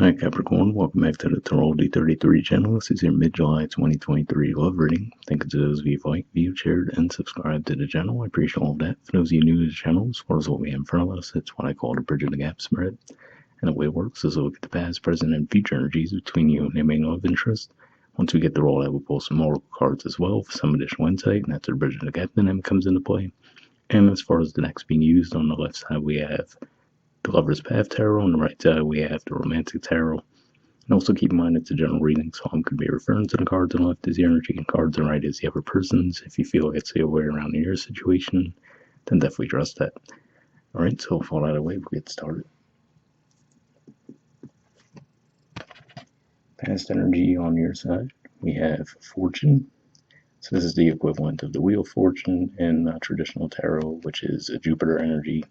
Hi Capricorn, welcome back to the Astrology 33 channel. This is your mid-July 2023 love reading. Thank you to those of you who like, viewed, shared, and subscribed to the channel. I appreciate all of that. For those of you new to the channel, as far as what we have in front of us, it's what I call the bridge of the gap spread. And the way it works is we'll look at the past, present, and future energies between you and their main love interest. Once we get through all that, we'll pull some oracle cards as well for some additional insight, and that's where the bridge of the gap dynamic comes into play. And as far as the decks being used, on the left side we have the Lover's Path Tarot, on the right side we have the Romantic Tarot. And also keep in mind it's a general reading, so I'm going to be referring to the cards on the left as the energy and cards on the right as the other person's. If you feel like it's the other way around in your situation, then definitely trust that. Alright, so with all that out of the way, we'll get started. Past energy on your side, we have Fortune. So this is the equivalent of the Wheel of Fortune in traditional tarot, which is a Jupiter energy.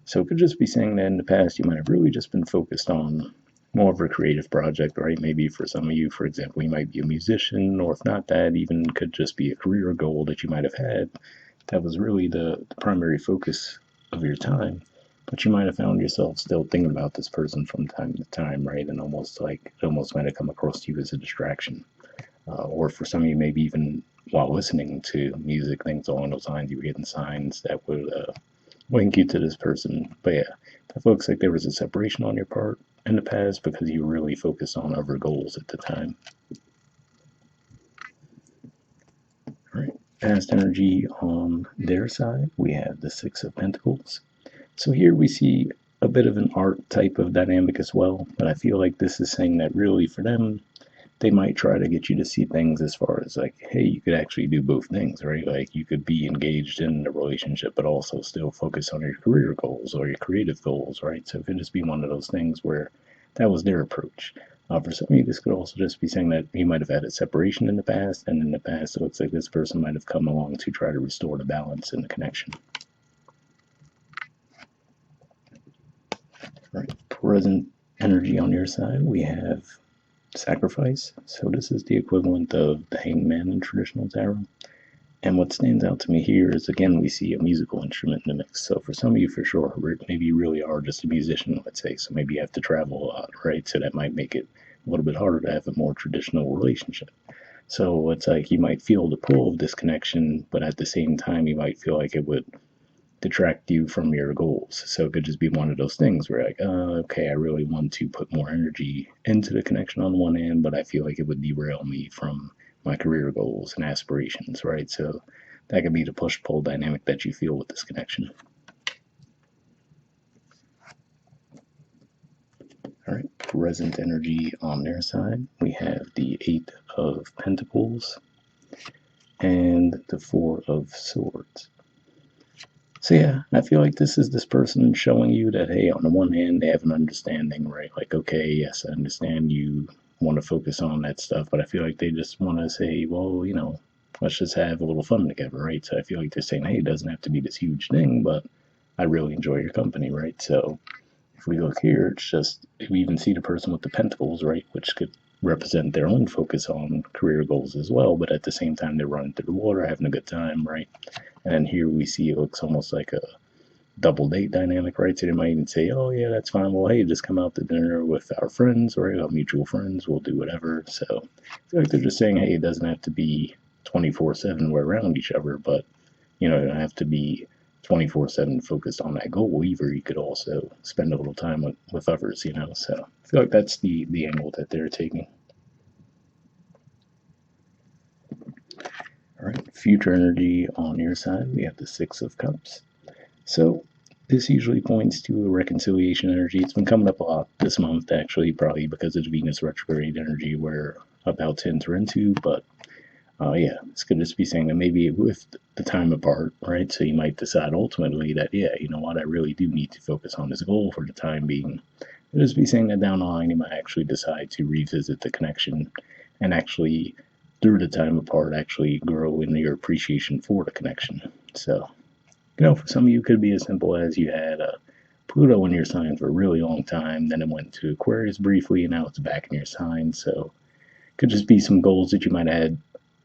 So it could just be saying that in the past you might have really just been focused on more of a creative project, right? Maybe for some of you, for example, you might be a musician, or if not that, even could just be a career goal that you might have had. That was really the primary focus of your time. But you might have found yourself still thinking about this person from time to time, right? And almost might have come across to you as a distraction. Or for some of you, maybe even while listening to music, things along those lines, you were getting signs that would link you to this person. But yeah, that looks like there was a separation on your part in the past because you really focused on other goals at the time. Alright, past energy on their side, we have the Six of Pentacles. So here we see a bit of an art type of dynamic as well, but I feel like this is saying that really for them, they might try to get you to see things as far as like, hey, you could actually do both things, right? Like you could be engaged in a relationship, but also still focus on your career goals or your creative goals, right? So it could just be one of those things where that was their approach. For some of you, this could also just be saying that you might have had a separation in the past, and in the past it looks like this person might have come along to try to restore the balance in the connection. All right, present energy on your side, we have Sacrifice. So this is the equivalent of the Hanged Man in traditional tarot. And what stands out to me here is, again, we see a musical instrument in the mix. So for some of you, for sure, maybe you really are just a musician, let's say. So maybe you have to travel a lot, right? So that might make it a little bit harder to have a more traditional relationship. So it's like you might feel the pull of this connection, but at the same time, you might feel like it would detract you from your goals. So it could just be one of those things where like, okay, I really want to put more energy into the connection on one hand, but I feel like it would derail me from my career goals and aspirations, right? So that could be the push-pull dynamic that you feel with this connection. All right, present energy on their side, we have the Eight of Pentacles and the Four of Swords. So yeah, I feel like this is this person showing you that, hey, on the one hand, they have an understanding, right? Like, okay, yes, I understand you want to focus on that stuff, but I feel like they just want to say, well, you know, let's just have a little fun together, right? So I feel like they're saying, hey, it doesn't have to be this huge thing, but I really enjoy your company, right? So if we look here, it's just, we even see the person with the pentacles, right? Which could represent their own focus on career goals as well, but at the same time, they're running through the water, having a good time, right? And then here we see it looks almost like a double date dynamic, right? So they might even say, oh, yeah, that's fine. Well, hey, just come out to dinner with our friends, or our mutual friends. We'll do whatever. So I feel like they're just saying, hey, it doesn't have to be 24/7 we're around each other, but, you know, it don't have to be 24/7 focused on that goal either. You could also spend a little time with others, you know? So I feel like that's the angle that they're taking. All right, future energy on your side, we have the Six of Cups. So this usually points to a reconciliation energy. It's been coming up a lot this month, actually, probably because of the Venus retrograde energy we're about to enter into. But yeah, it's going to just be saying that maybe with the time apart, right? So you might decide ultimately that, yeah, you know what, I really do need to focus on this goal for the time being. It'll just be saying that down the line, you might actually decide to revisit the connection and actually, through the time apart, actually grow in your appreciation for the connection. So, you know, for some of you, it could be as simple as you had Pluto in your sign for a really long time, then it went to Aquarius briefly, and now it's back in your sign. So it could just be some goals that you might have had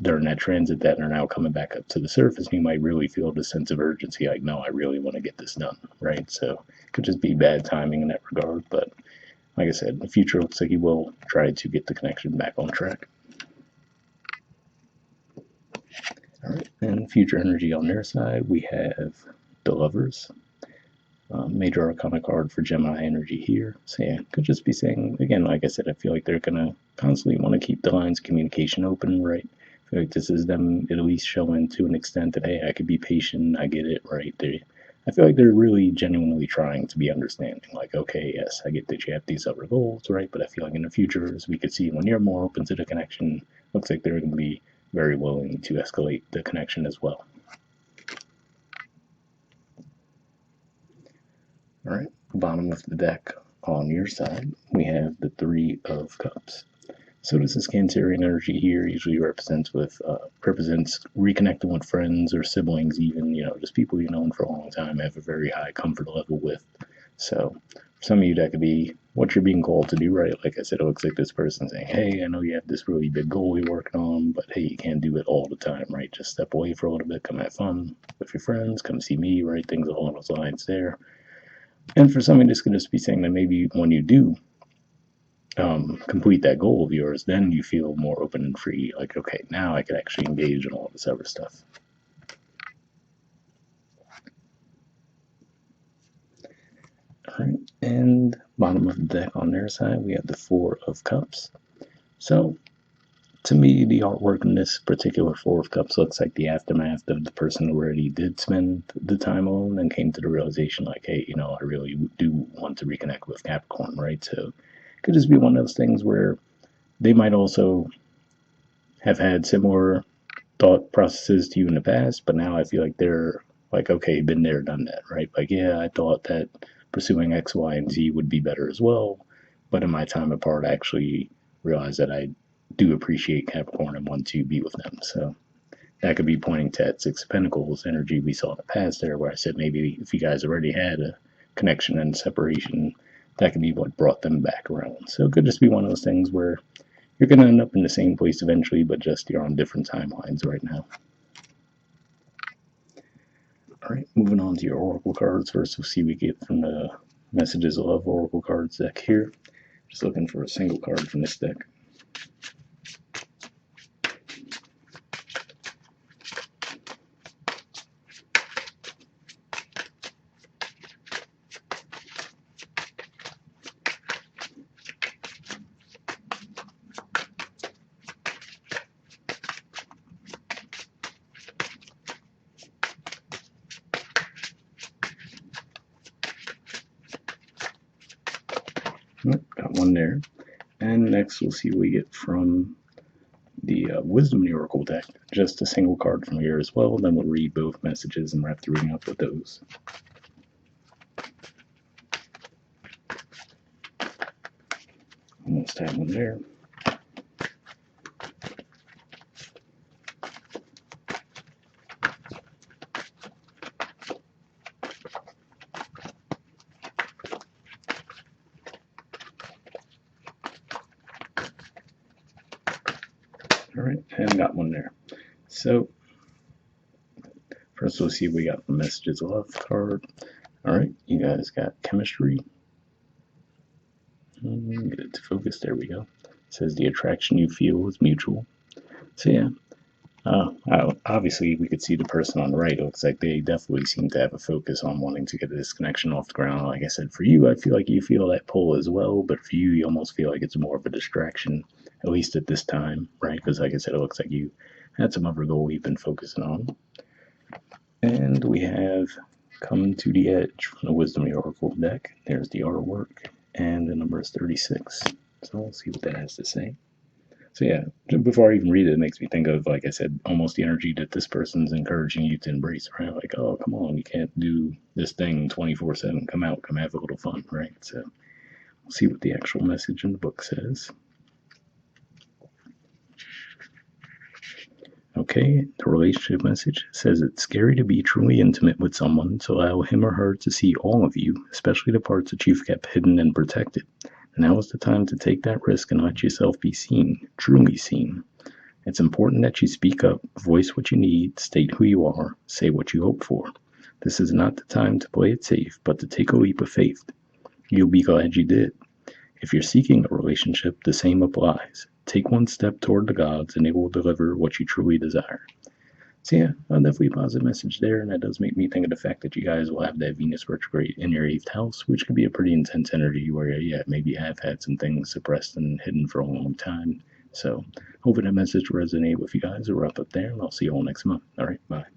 during that transit that are now coming back up to the surface. And you might really feel the sense of urgency, like, no, I really want to get this done, right? So it could just be bad timing in that regard. But like I said, in the future looks like he will try to get the connection back on track. All right, and future energy on their side, we have the Lovers. Major Arcana card for Gemini energy here. So yeah, could just be saying, again, like I said, I feel like they're going to constantly want to keep the lines of communication open, right? I feel like this is them at least showing to an extent that, hey, I could be patient, I get it, right? I feel like they're really genuinely trying to be understanding. Like, okay, yes, I get that you have these other goals, right? But I feel like in the future, as we could see, when you're more open to the connection, looks like they're going to be very willing to escalate the connection as well. All right, bottom of the deck on your side, we have the Three of Cups. So this is Cancerian energy here. Usually represents reconnecting with friends or siblings, even just people you've known for a long time, have a very high comfort level with. So for some of you, that could be what you're being called to do, right? Like I said, it looks like this person saying, "Hey, I know you have this really big goal you're working on, but hey, you can't do it all the time, right? Just step away for a little bit, come have fun with your friends, come see me, right? Things along those lines there." And for some, it's going to just be saying that maybe when you do complete that goal of yours, then you feel more open and free. Like, okay, now I can actually engage in all this other stuff. All right, and bottom of the deck on their side, we have the Four of Cups. So, to me, the artwork in this particular Four of Cups looks like the aftermath of the person who already did spend the time alone and came to the realization, like, hey, I really do want to reconnect with Capricorn, right? So, it could just be one of those things where they might also have had similar thought processes to you in the past, but now I feel like they're like, okay, been there, done that, right? Like, yeah, I thought that pursuing X, Y, and Z would be better as well, but in my time apart, I actually realized that I do appreciate Capricorn and want to be with them. So that could be pointing to that Six of Pentacles energy we saw in the past there, where I said maybe if you guys already had a connection and separation, that could be what brought them back around. So it could just be one of those things where you're going to end up in the same place eventually, but just you're on different timelines right now. All right, moving on to your Oracle cards. First, we'll see what we get from the Messages of Love Oracle cards deck here. Just looking for a single card from this deck. Got one there. And next we'll see what we get from the Wisdom Oracle deck. Just a single card from here as well. Then we'll read both messages and wrap the reading up with those. Almost have one there. All right, and got one there. So first we'll see what we got the Messages of Love card. All right, you guys got chemistry. Get it to focus. There we go. It says the attraction you feel is mutual. So yeah, obviously we could see the person on the right. It looks like they definitely seem to have a focus on wanting to get this connection off the ground. Like I said, for you, I feel like you feel that pull as well, but for you almost feel like it's more of a distraction, at least at this time, right? Because like I said, it looks like you had some other goal you've been focusing on. And we have Come to the Edge from the Wisdom Oracle deck. There's the artwork, and the number is 36. So we'll see what that has to say. So yeah, before I even read it, it makes me think of, like I said, almost the energy that this person's encouraging you to embrace, right? Like, oh, come on, you can't do this thing 24/7. Come out, come have a little fun, right? So we'll see what the actual message in the book says. Okay, the relationship message says it's scary to be truly intimate with someone, so allow him or her to see all of you, especially the parts that you've kept hidden and protected. Now is the time to take that risk and let yourself be seen, truly seen. It's important that you speak up, voice what you need, state who you are, say what you hope for. This is not the time to play it safe, but to take a leap of faith. You'll be glad you did. If you're seeking a relationship, the same applies. Take one step toward the gods and they will deliver what you truly desire. So yeah, definitely a positive message there, and that does make me think of the fact that you guys will have that Venus retrograde in your 8th house, which could be a pretty intense energy where, yeah, maybe you have had some things suppressed and hidden for a long time. So hopefully that message resonate with you guys. We'll wrap up there, and I'll see you all next month. All right, bye.